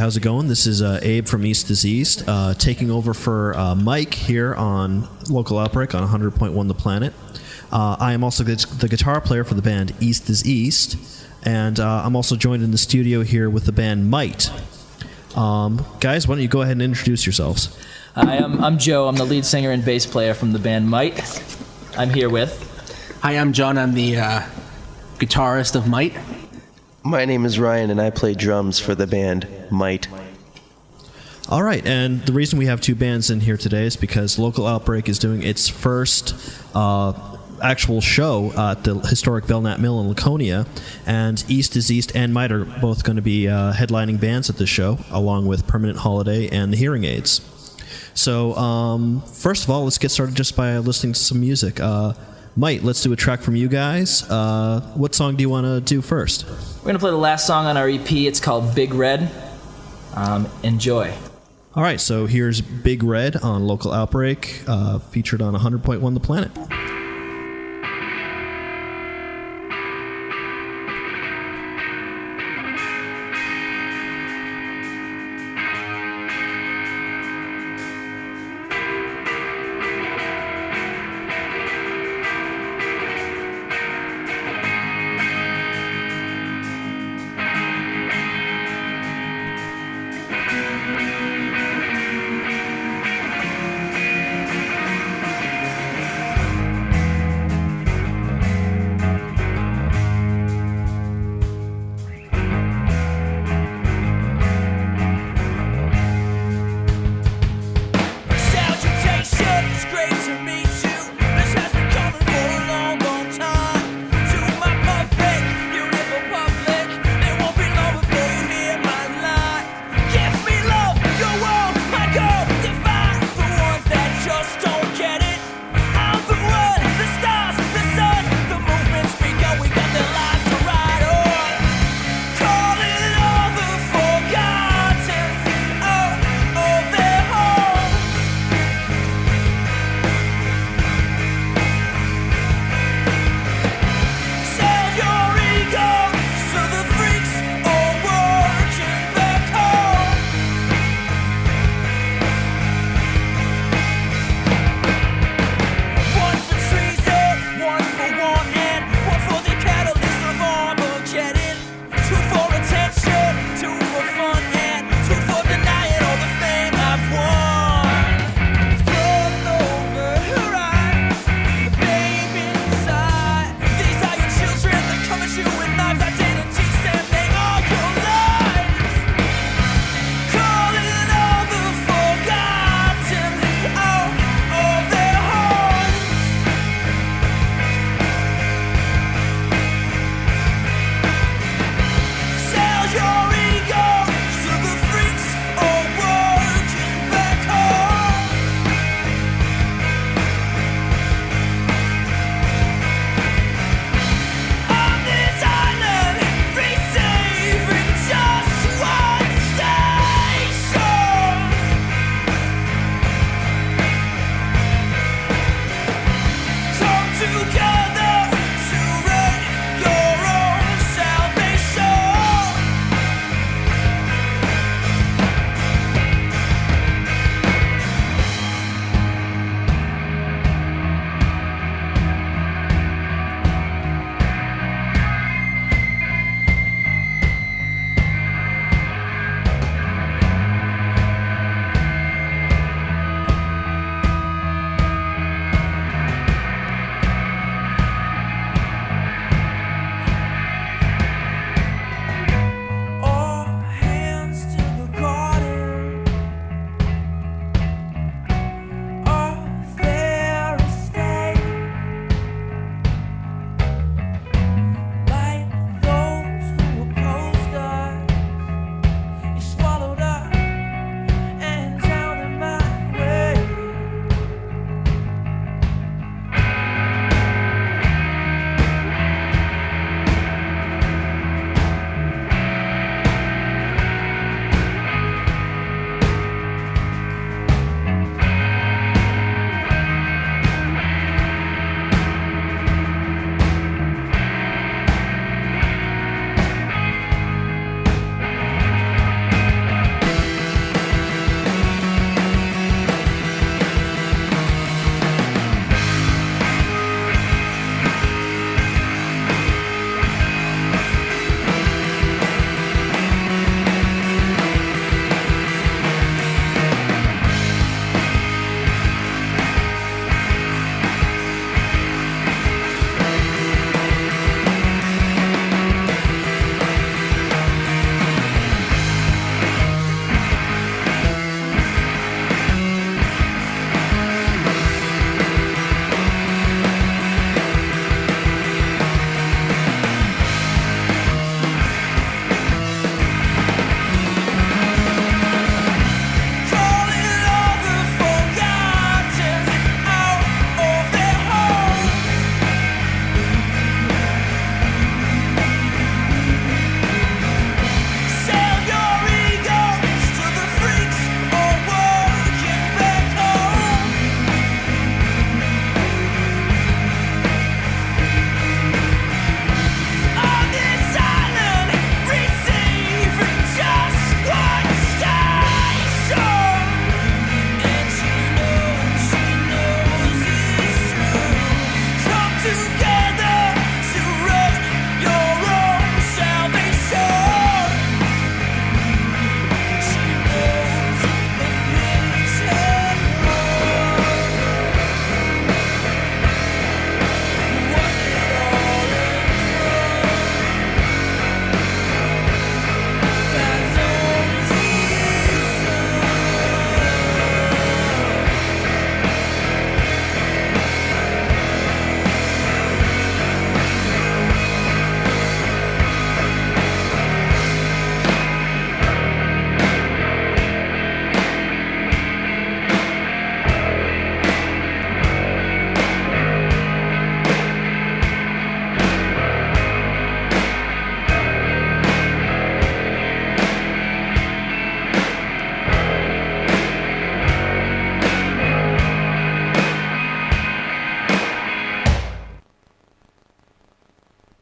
how's it going? This is Abe from East is East, taking over for Mike here on Local Outbreak on 100.1 The Planet. I am also the guitar player for the band East is East, and I'm also joined in the studio here with the band Might. Guys, why don't you go ahead and introduce yourselves? Hi, I'm Joe. I'm the lead singer and bass player from the band Might. I'm here with... Hi, I'm John. I'm the guitarist of Might. My name is Ryan, and I play drums for the band Might. All right, and the reason we have two bands in here today is because Local Outbreak is doing its first actual show at the historic Belknap Mill in Laconia, and East is East and Might are both going to be headlining bands at the show, along with Permanent Holiday and the Hearing Aids. So, first of all, let's get started just by listening to some music. Might, let's do a track from you guys. What song do you want to do first? We're going to play the last song on our EP. It's called Big Red. Enjoy. All right, so here's Big Red on Local Outbreak, featured on 100.1 The Planet.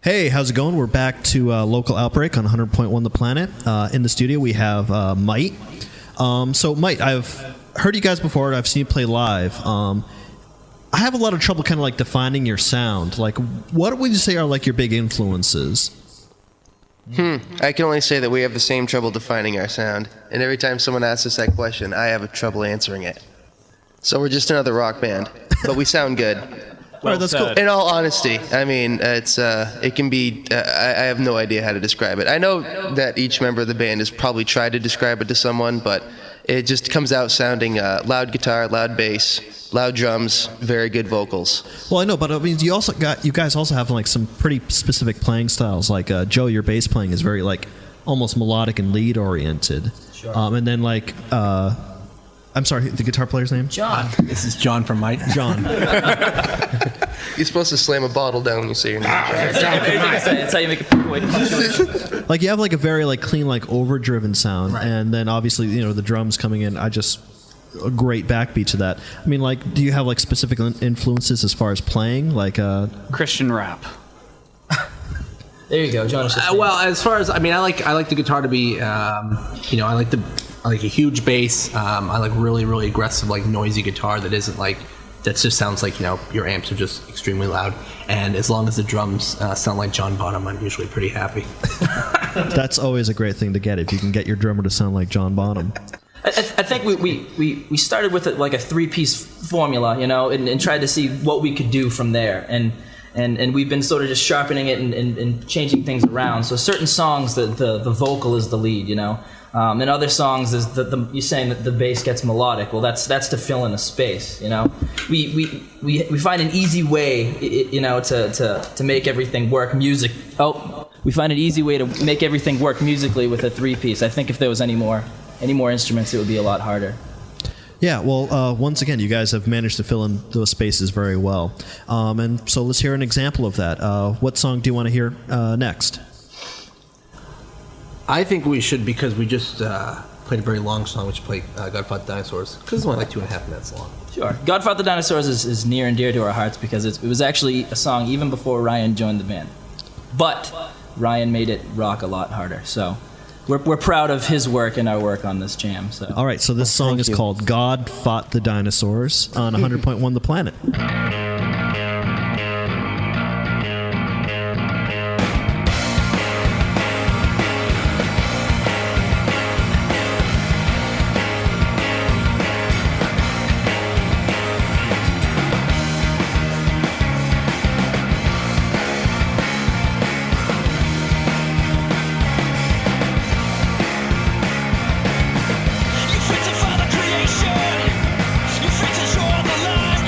Hey, how's it going? We're back to Local Outbreak on 100.1 The Planet. In the studio, we have Mite. So, Mite, I've heard you guys before. I've seen you play live. I have a lot of trouble kind of like defining your sound. Like, what would you say are like your big influences? I can only say that we have the same trouble defining our sound. And every time someone asks us that question, I have trouble answering it. So we're just another rock band, but we sound good. All right, that's cool. In all honesty, I mean, it can be, I have no idea how to describe it. I know that each member of the band has probably tried to describe it to someone, but it just comes out sounding loud guitar, loud bass, loud drums, very good vocals. Well, I know, but I mean, you guys also have like some pretty specific playing styles. Like Joe, your bass playing is very like almost melodic and lead oriented. Sure. And then like, I'm sorry, the guitar player's name? John. This is John from Mite. John. You're supposed to slam a bottle down when you say your name. That's how you make a punctuation. Like you have like a very like clean, like overdriven sound, Right. and then obviously the drums coming in. A great backbeat to that. I mean, like, do you have like specific influences as far as playing? Like, Christian rap. There you go, Jonas. Well, as far as I like the guitar to be, I like a huge bass. I like really aggressive, like noisy guitar that isn't like that just sounds like your amps are just extremely loud. And as long as the drums sound like John Bonham, I'm usually pretty happy. that's always a great thing to get if you can get your drummer to sound like John Bonham. I think we started with like a 3-piece formula, and tried to see what we could do from there, and we've been sort of just sharpening it and changing things around. So certain songs, the vocal is the lead, and other songs is you're saying that the bass gets melodic. Well, that's to fill in a space, We find an easy way, to make everything work we find an easy way to make everything work musically with a 3-piece. I think if there was any more instruments, it would be a lot harder. Yeah, well, once again, you guys have managed to fill in those spaces very well. And so let's hear an example of that. What song do you want to hear next? I think we should, because we just played a very long song. We should play God Fought the Dinosaurs, because it's only like 2.5 minutes long. Sure. God Fought the Dinosaurs is near and dear to our hearts because it was actually a song even before Ryan joined the band. But Ryan made it rock a lot harder, so we're proud of his work and our work on this jam. So. All right, so this song is called God Fought the Dinosaurs on 100.1 The Planet. You fit to follow creation. You fit to draw the line.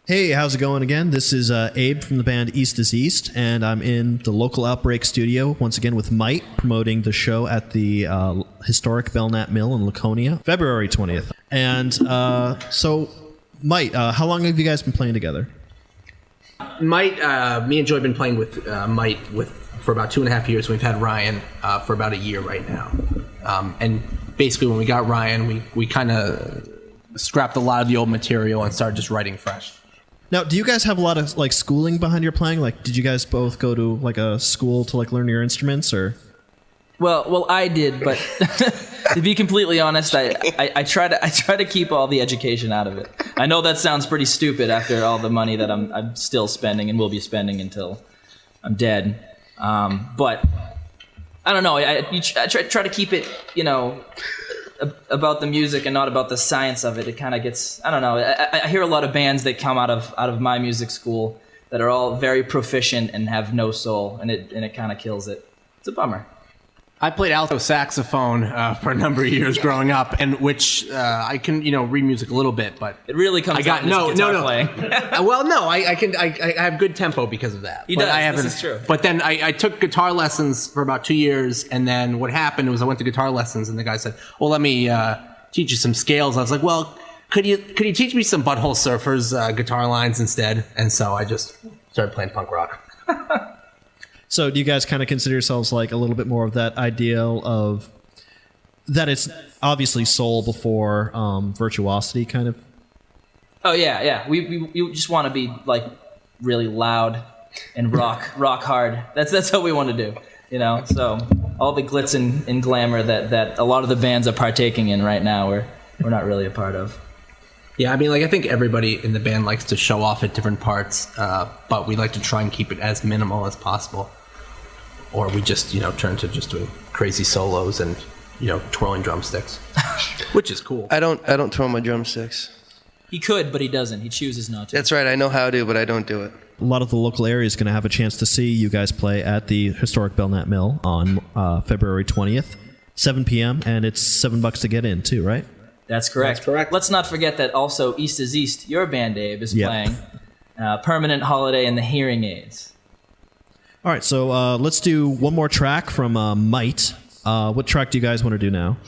Hey, how's it going again? This is Abe from the band East is East, and I'm in the local Outbreak studio once again with Mite, promoting the show at the historic Belknap Mill in Laconia, February 20th. And so, Mite, how long have you guys been playing together? Mite, me and Joy have been playing with Mite for about 2.5 years. We've had Ryan for about a year right now. And basically when we got Ryan, we kind of scrapped a lot of the old material and started just writing fresh. Now, do you guys have a lot of like schooling behind your playing? Like, did you guys both go to like a school to like learn your instruments, or? Well, I did, but to be completely honest, I try to keep all the education out of it. I know that sounds pretty stupid after all the money that I'm still spending and will be spending until I'm dead. But I don't know. I try to keep it, about the music and not about the science of it. It kind of gets, I don't know. I hear a lot of bands that come out of my music school that are all very proficient and have no soul, and it kind of kills it. It's a bummer. I played alto saxophone for a number of years growing up, and which I can read music a little bit, but it really comes out in his guitar playing. Well, no, I have good tempo because of that. He does. This is true. But then I took guitar lessons for about 2 years, and then what happened was I went to guitar lessons, and the guy said, "Well, let me teach you some scales." I was like, "Well, could you teach me some Butthole Surfers guitar lines instead?" And so I just started playing punk rock. So do you guys kind of consider yourselves like a little bit more of that ideal of that it's obviously soul before virtuosity kind of? Oh yeah. We just want to be like really loud and rock hard. That's what we want to do, So all the glitz and glamour that a lot of the bands are partaking in right now, we're not really a part of. Yeah, I mean, I think everybody in the band likes to show off at different parts, but we like to try and keep it as minimal as possible. Or we just, turn to just doing crazy solos and, twirling drumsticks, which is cool. I don't twirl my drumsticks. He could, but he doesn't. He chooses not to. That's right. I know how to, but I don't do it. A lot of the local area is going to have a chance to see you guys play at the historic Belknap Mill on February 20th, 7 p.m., and it's $7 to get in too, right? That's correct. That's correct. Let's not forget that also East is East, your band, Dave, is playing Permanent Holiday and the Hearing Aids. All right, so let's do one more track from Mite. What track do you guys want to do now?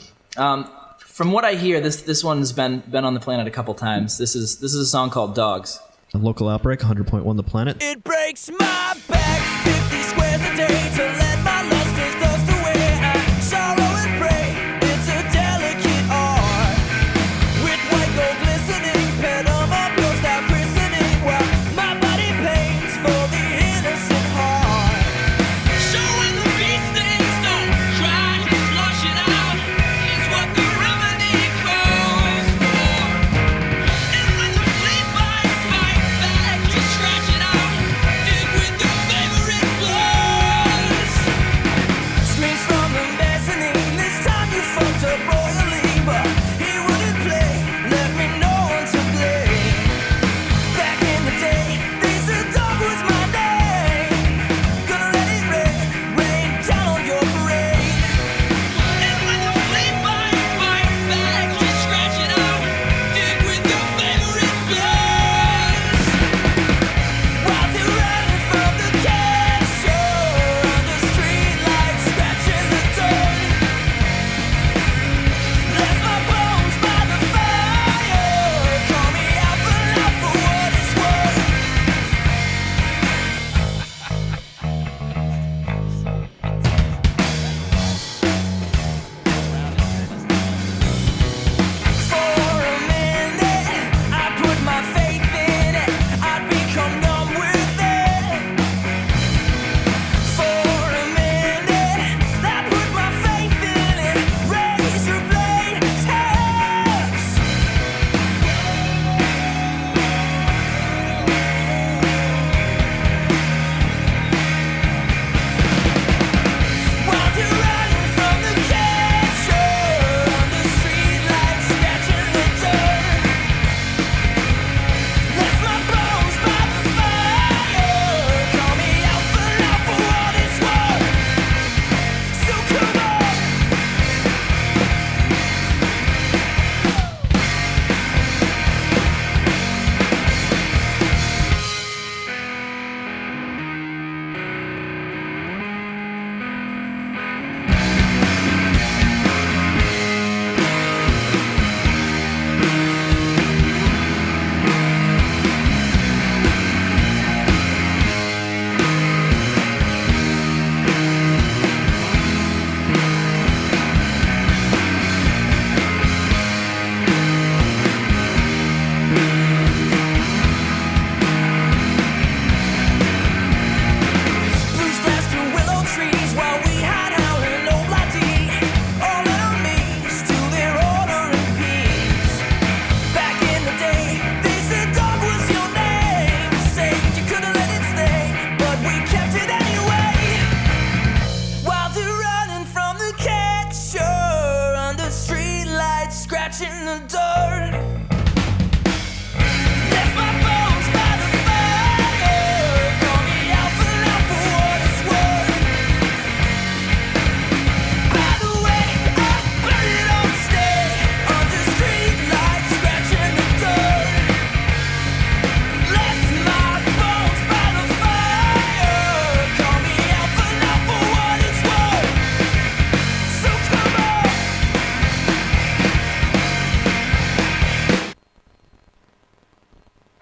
From what I hear, this one's been on the planet a couple times. This is a song called Dogs. A local Outbreak, 100.1 The Planet. It breaks my back, 50 squares a day to let my luster's dust away. I sorrow and pray, it's a delicate art. With white gold glistening, pen on my bill, stop christening, while my body pains for the innocent heart. So when the beat stings, don't try to flush it out. It's what the remedy calls for. And when the flea bites, fight back, just scratch it out. Dig with your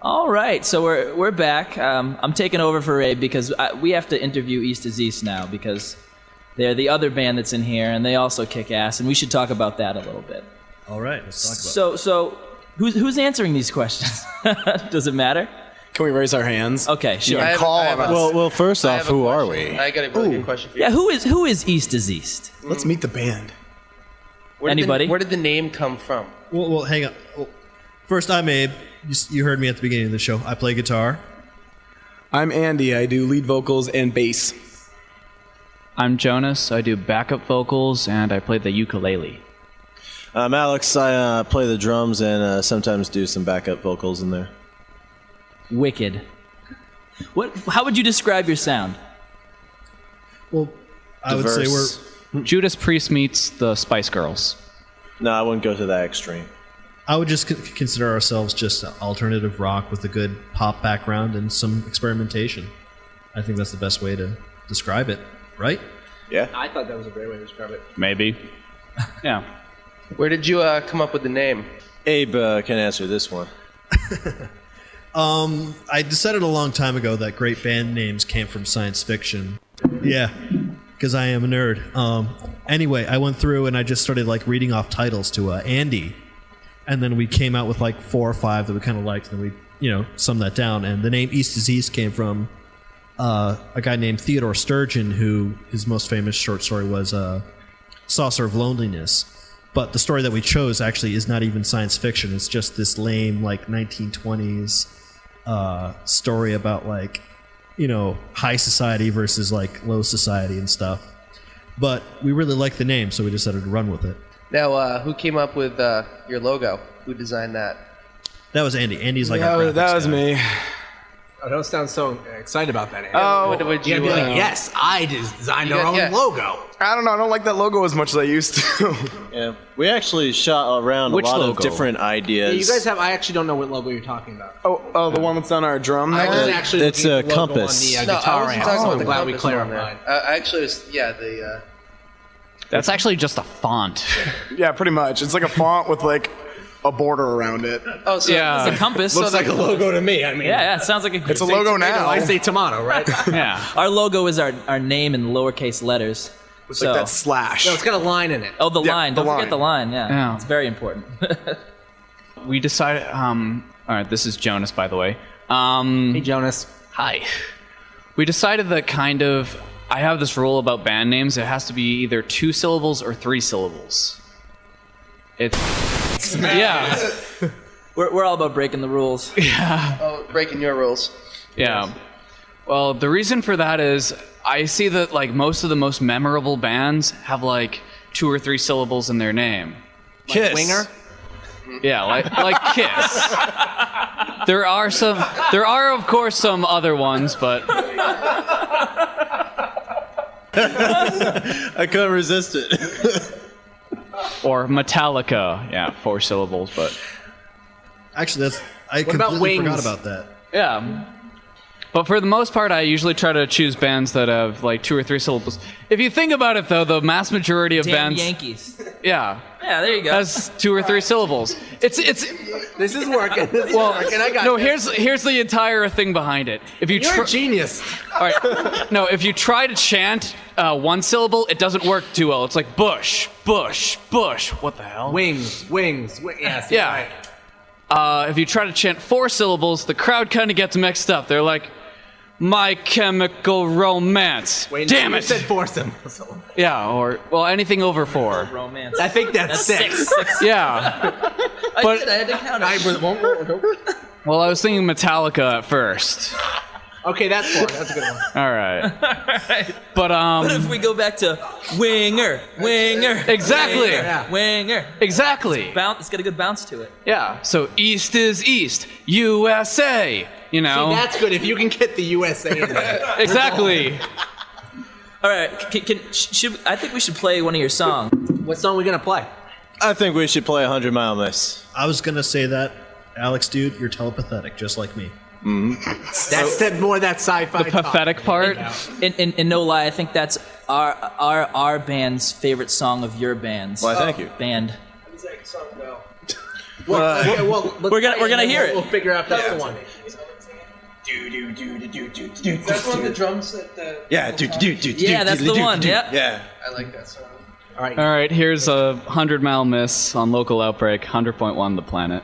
All right, so we're back. I'm taking over for Abe because we have to interview East is East now because they're the other band that's in here, and they also kick ass, and we should talk about that a little bit. All right, let's talk about So who's answering these questions? Does it matter? Can we raise our hands? Okay, sure. I have- Call I have on a- us. Well, first I off, have a who are question. we? I got a really good question for you. Yeah, who is East is East? Let's meet the band. Anybody? Where did the name come from? Well, hang on. Well, first, I'm Abe. You heard me at the beginning of the show. I play guitar. I'm Andy. I do lead vocals and bass. I'm Jonas. I do backup vocals and I play the ukulele. I'm Alex. I play the drums and sometimes do some backup vocals in there. Wicked. How would you describe your sound? Well, I would say Diverse. we're. Judas Priest meets the Spice Girls. No, I wouldn't go to that extreme. I would just consider ourselves just alternative rock with a good pop background and some experimentation. I think that's the best way to describe it, right? Yeah. I thought that was a great way to describe it. Maybe. Yeah. Where did you come up with the name? Abe can answer this one. I decided a long time ago that great band names came from science fiction. Yeah, because I am a nerd. Anyway, I went through and I just started like reading off titles to Andy, and then we came out with like 4 or 5 that we kind of liked, and we summed that down. And the name East is East came from a guy named Theodore Sturgeon, who his most famous short story was Saucer of Loneliness. But the story that we chose actually is not even science fiction. It's just this lame like 1920s story about like high society versus like low society and stuff. But we really liked the name, so we decided to run with it. Now, who came up with your logo? Who designed that? That was Andy. Andy's like our That graphics was guy. me. Oh, don't sound so excited about that, Andy. Oh, What would You you? gotta be like, yes, I designed our own yeah. logo. I don't know. I don't like that logo as much as I used to. Yeah. We actually shot around Which a lot logo? of different ideas. Yeah, you guys have. I actually don't know what logo you're talking about. oh, the one that's on our drum I there? was actually It's looking a at the logo compass. on the No, I guitar wasn't amp. talking So about I'm the glad we compass one there. clarified. Actually, it was the. That's actually just a font. Yeah, pretty much. It's like a font with like a border around it. Oh, so Yeah. It's a compass. Looks like a logo to me. I mean, Yeah, it sounds like a. It's a logo now. I say tomato, right? Yeah. Our logo is our name in lowercase letters. It's like that slash. No, it's got a line in it. Oh, the Yeah, line. the Don't forget line. the line. Yeah, Yeah. it's very important. We decided, all right, this is Jonas, by the way. Hey, Jonas. Hi. We decided that I have this rule about band names. It has to be either 2 syllables or 3 syllables. It's yeah, we're all about breaking the rules. Oh, breaking your rules. yeah. Well, the reason for that is I see that like most of the most memorable bands have like 2 or 3 syllables in their name. Kiss. Winger? Yeah, like Kiss. There are of course some other ones, but I couldn't resist it. or Metallica. Yeah, 4 syllables, but Actually, I about completely forgot Wings? about that. yeah. But for the most part, I usually try to choose bands that have like 2 or 3 syllables. If you think about it, though, the mass majority of Damn bands, Yankees. yeah, Yeah, there you go. has 2 or 3 syllables. It's This is working. This is working. I got no. this. Here's the entire thing behind it. If you You're a genius. all right, no, if you try to chant 1 syllable, it doesn't work too well. It's like Bush, Bush, Bush. What the hell? Wings. Yes. Yeah. Right. If you try to chant 4 syllables, the crowd kind of gets mixed up. They're like, My Chemical Romance. Wait, Damn you it. said 4 syllables. Yeah, or well, anything over 4. Romance. I think that's 6. Yeah. I had to count it. Well, I was thinking Metallica at first. Okay, that's 4. That's a good one. All right. But What if we go back to Winger? Exactly. Winger, Yeah. Winger. Exactly. It's got a good bounce to it. Yeah. So East is East, USA. You know. See, that's good if you can get the USA in there. Exactly. All right, I think we should play one of your songs. What song are we going to play? I think we should play 100 Mile Miss. I was gonna say that, Alex, dude, you're telepathetic, just like me. That's more that sci-fi The pathetic part. And no lie, I think that's our band's favorite song of your band's Why, thank you. band. We're gonna hear it. We'll figure out that's the one. That's one of the drums that. Yeah, Yeah, that's the one. Yeah. Yeah. I like that song. All right, here's a 100 Mile Miss on local Outbreak, 100.1 The Planet.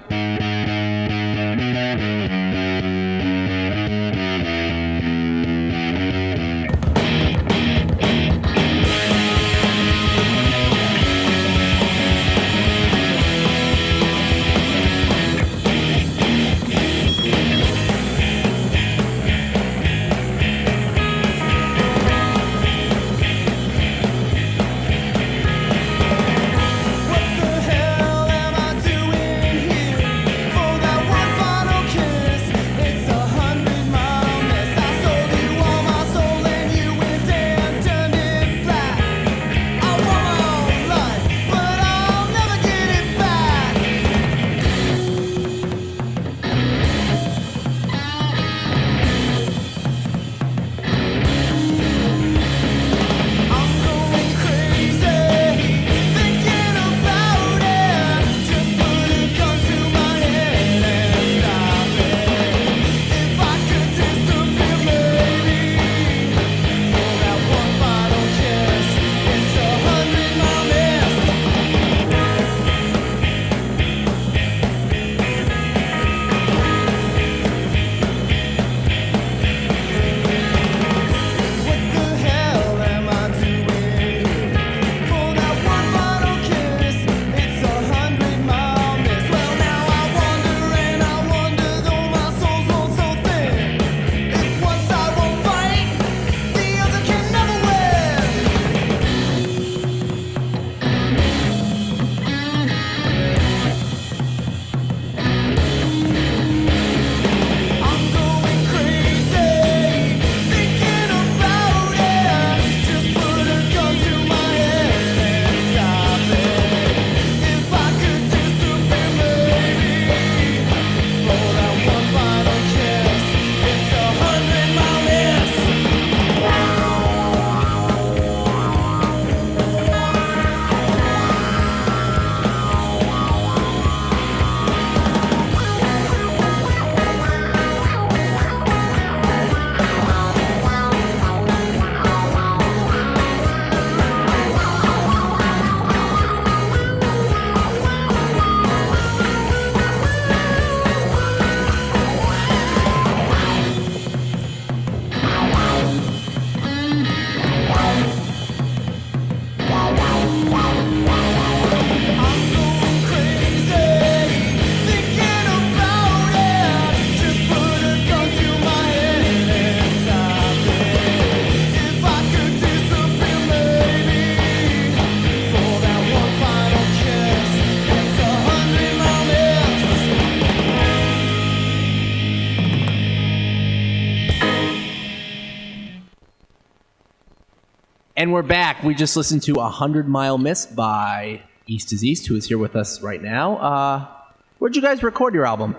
And we're back. We just listened to 100 Mile Miss by East is East, who is here with us right now. Where'd you guys record your album?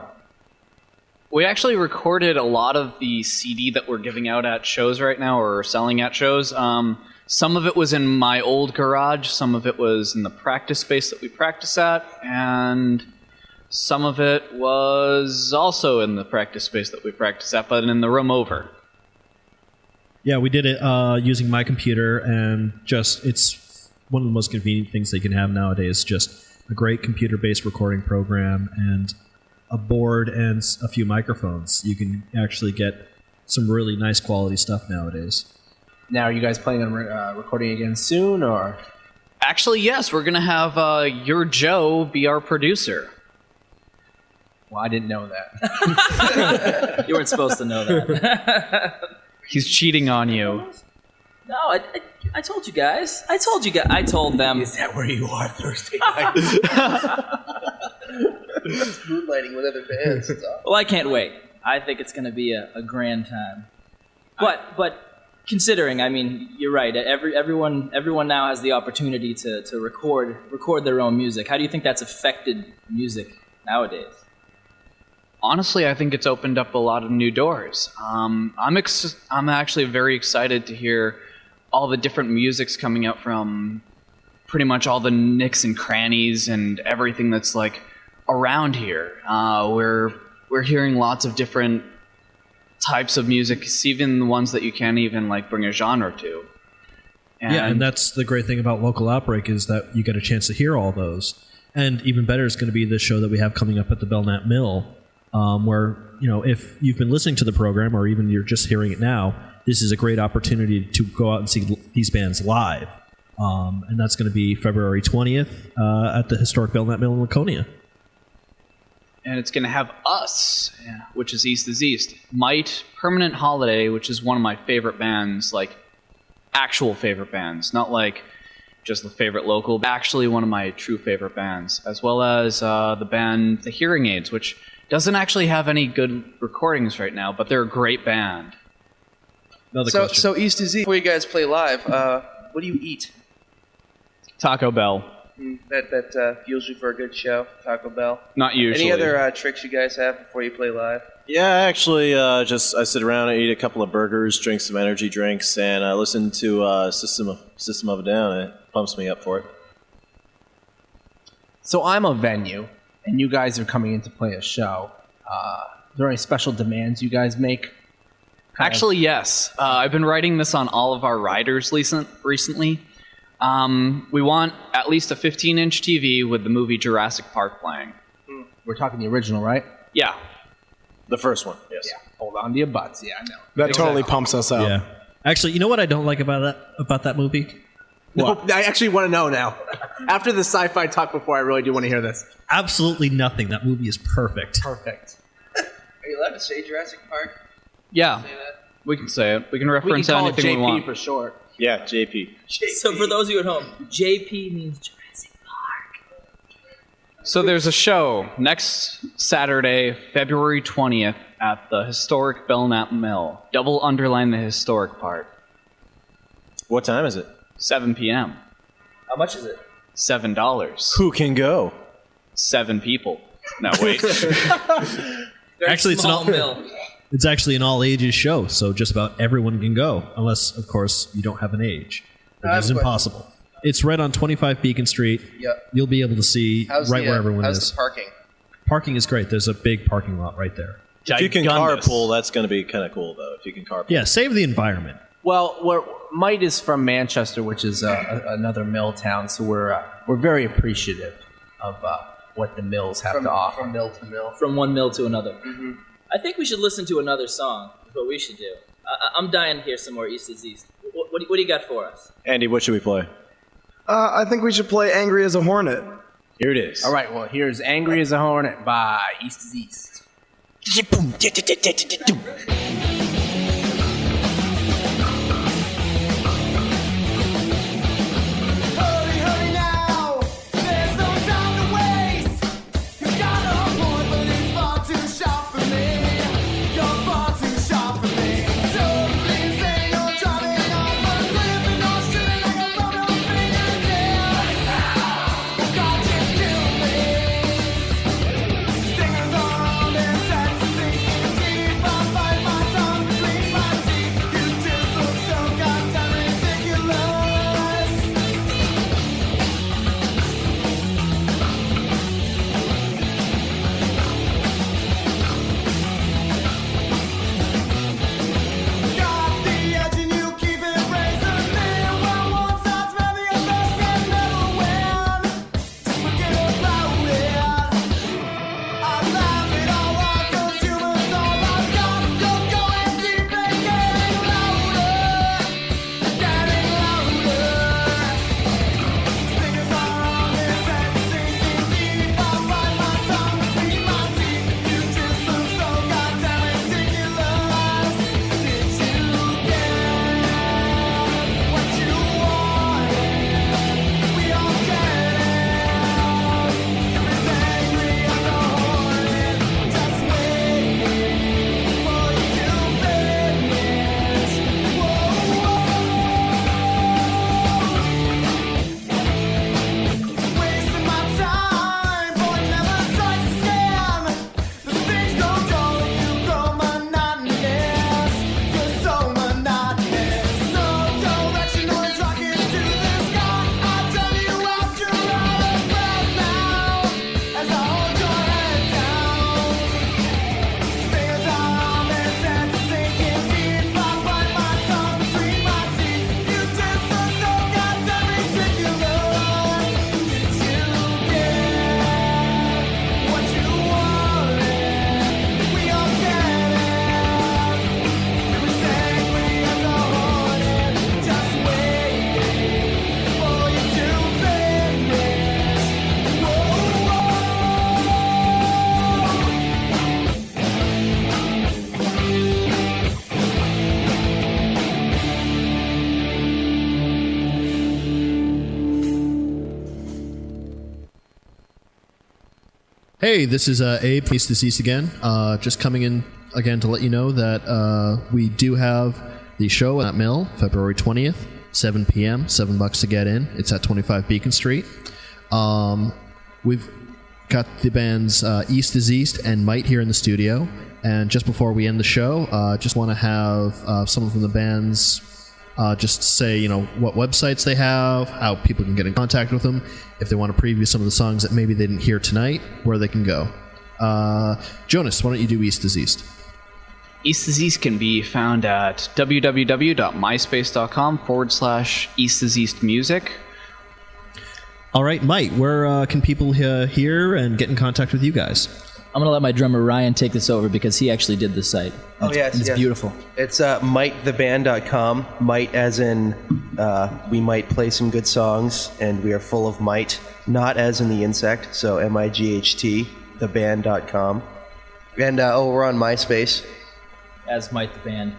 We actually recorded a lot of the CD that we're giving out at shows right now, or selling at shows. Some of it was in my old garage, some of it was in the practice space that we practice at, and some of it was also in the practice space that we practice at, but in the room over. Yeah, we did it using my computer, and it's one of the most convenient things they can have nowadays. Just a great computer-based recording program and a board and a few microphones. You can actually get some really nice quality stuff nowadays. Now, are you guys planning on recording again soon, or? Actually, yes. We're going to have your Joe be our producer. Well, I didn't know that. You weren't supposed to know that. He's cheating on you. No, I told you guys. I told them. Is that where you are Thursday night? Just moonlighting with other bands. Well, I can't wait. I think it's going to be a grand time. But considering, I mean, you're right. Everyone now has the opportunity to record their own music. How do you think that's affected music nowadays? Honestly, I think it's opened up a lot of new doors. I'm actually very excited to hear all the different musics coming out from pretty much all the nicks and crannies and everything that's like around here. We're hearing lots of different types of music, even the ones that you can't even like bring a genre to. And that's the great thing about Local Outbreak is that you get a chance to hear all those. And even better is going to be the show that we have coming up at the Belknap Mill, where, if you've been listening to the program or even you're just hearing it now, this is a great opportunity to go out and see these bands live. And that's going to be February 20th at the historic Belknap Mill in Laconia. And it's going to have us, which is East is East. Might, Permanent Holiday, which is one of my favorite bands, like actual favorite bands, not like just the favorite local, but actually one of my true favorite bands, as well as the band The Hearing Aids, which doesn't actually have any good recordings right now, but they're a great band. So East is East. Before you guys play live, what do you eat? Taco Bell. That fuels you for a good show, Taco Bell. Not usually. Any other tricks you guys have before you play live? Yeah, actually, I sit around and eat a couple of burgers, drink some energy drinks, and listen to System of a Down. It pumps me up for it. So I'm a venue, and you guys are coming in to play a show. Are there any special demands you guys make? Actually, yes. I've been writing this on all of our riders recently. We want at least a 15-inch TV with the movie Jurassic Park playing. We're talking the original, right? Yeah. The first one, yes. Yeah. Hold on to your butts. Yeah, I know. That totally pumps us up. Yeah. Actually, you know what I don't like about that movie? No, I actually want to know now. After the sci-fi talk before, I really do want to hear this. Absolutely nothing. That movie is perfect. Perfect. Are you allowed to say Jurassic Park? Yeah. Say that? We can say it. We can We reference can call it anything we JP want. for short. Yeah, JP. So for those of you at home, JP means Jurassic Park. So there's a show next Saturday, February 20th at the historic Belknap Mill. Double underline the historic part. What time is it? 7 p.m. How much is it? $7. Who can go? 7 people. No, wait. Actually, it's Small an mill. it's actually an all ages show, so just about everyone can go, unless, of course, you don't have an age. Which I have is a question. impossible. It's right on 25 Beacon Street. Yep. You'll be able to see where everyone how's is. the parking? Parking is great. There's a big parking lot right there. If you can Gigundous. carpool, that's going to be kind of cool, though. If you can carpool. Yeah, save the environment. Well, Might is from Manchester, which is another mill town, so we're very appreciative of what the mills have to offer. From mill to mill. From one mill to another. Mm-hmm. I think we should listen to another song. Is what we should do. I'm dying to hear some more East is East. What do you got for us? Andy, what should we play? I think we should play Angry as a Hornet. Here it is. All right, well, here's Angry as a Hornet by East is East. Hurry, hurry now! There's no time to waste! You got a point, but it's far too sharp for me. You're far too sharp for me. So please say you're driving off a cliff and you're shooting like a phone on fingertips. God, just kill me. Stingers on and set to sinking deep. I fight my Hey, this is Abe from East Deceased again. Just coming in again to let you know that we do have the show at Mill, February 20th, 7 p.m., $7 to get in. It's at 25 Beacon Street. We've got the bands East is East and Might here in the studio. And just before we end the show, just want to have some of the bands just say, what websites they have, how people can get in contact with them, if they want to preview some of the songs that maybe they didn't hear tonight, where they can go. Jonas, why don't you do East is East? East is East can be found at www.myspace.com/East is East Music. All right, Mike, where can people hear and get in contact with you guys? I'm going to let my drummer Ryan take this over because he actually did the site. It's beautiful. It's mighttheband.com. Might as in we might play some good songs, and we are full of might. Not as in the insect, so MIGHT, theband.com. And we're on MySpace. As Might the Band.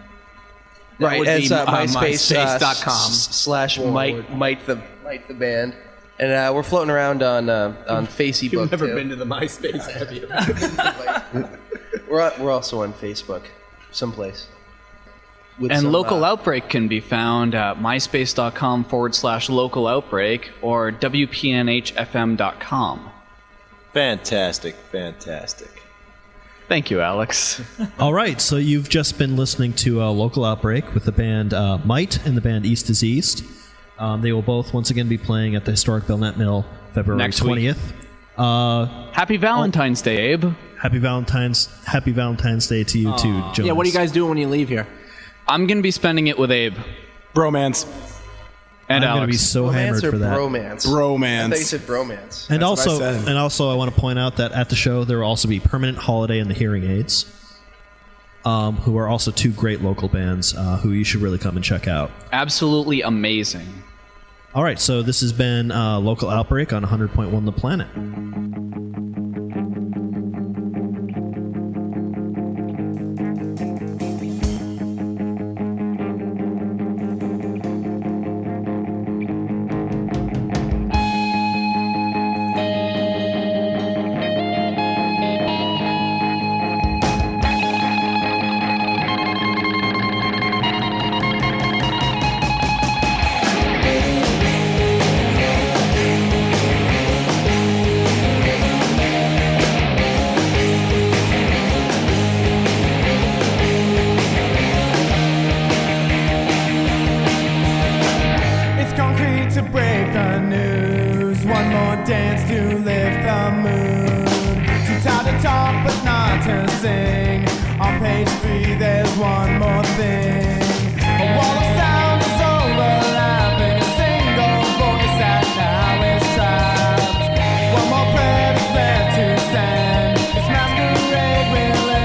Right, as myspace.com. /might the band. And we're floating around on Facebook. You've never too. been to the MySpace, have you? We're also on Facebook, someplace. And Local Outbreak can be found at myspace.com/Local Outbreak or WPNHFM.com. Fantastic. Thank you, Alex. All right, so you've just been listening to Local Outbreak with the band Might and the band East is East. They will both once again be playing at the historic Belknap Mill February Next week. 20th. Happy Valentine's Day, Abe. Happy Valentine's Day to you too, Jonas. Yeah, what are you guys doing when you leave here? I'm going to be spending it with Abe. Bromance. And I'm going to be Alex. so hammered or for that. bromance? Bromance. I thought you said bromance. And That's what I also, said. I want to point out that at the show there will also be Permanent Holiday and the Hearing Aids, who are also two great local bands who you should really come and check out. Absolutely amazing. All right, so this has been Local Outbreak on 100.1 The Planet. It's concrete to break the news. One more dance to lift the mood. Too tired to talk but not to sing. On page 3 there's one more thing. A wall of sound is overlapping. A single voice that now is trapped. One more prayer is left to send. This masquerade will end.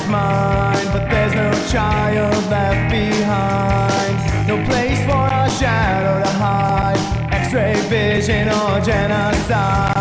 Mind, but there's no child left behind. No place for a shadow to hide. X-ray vision or genocide.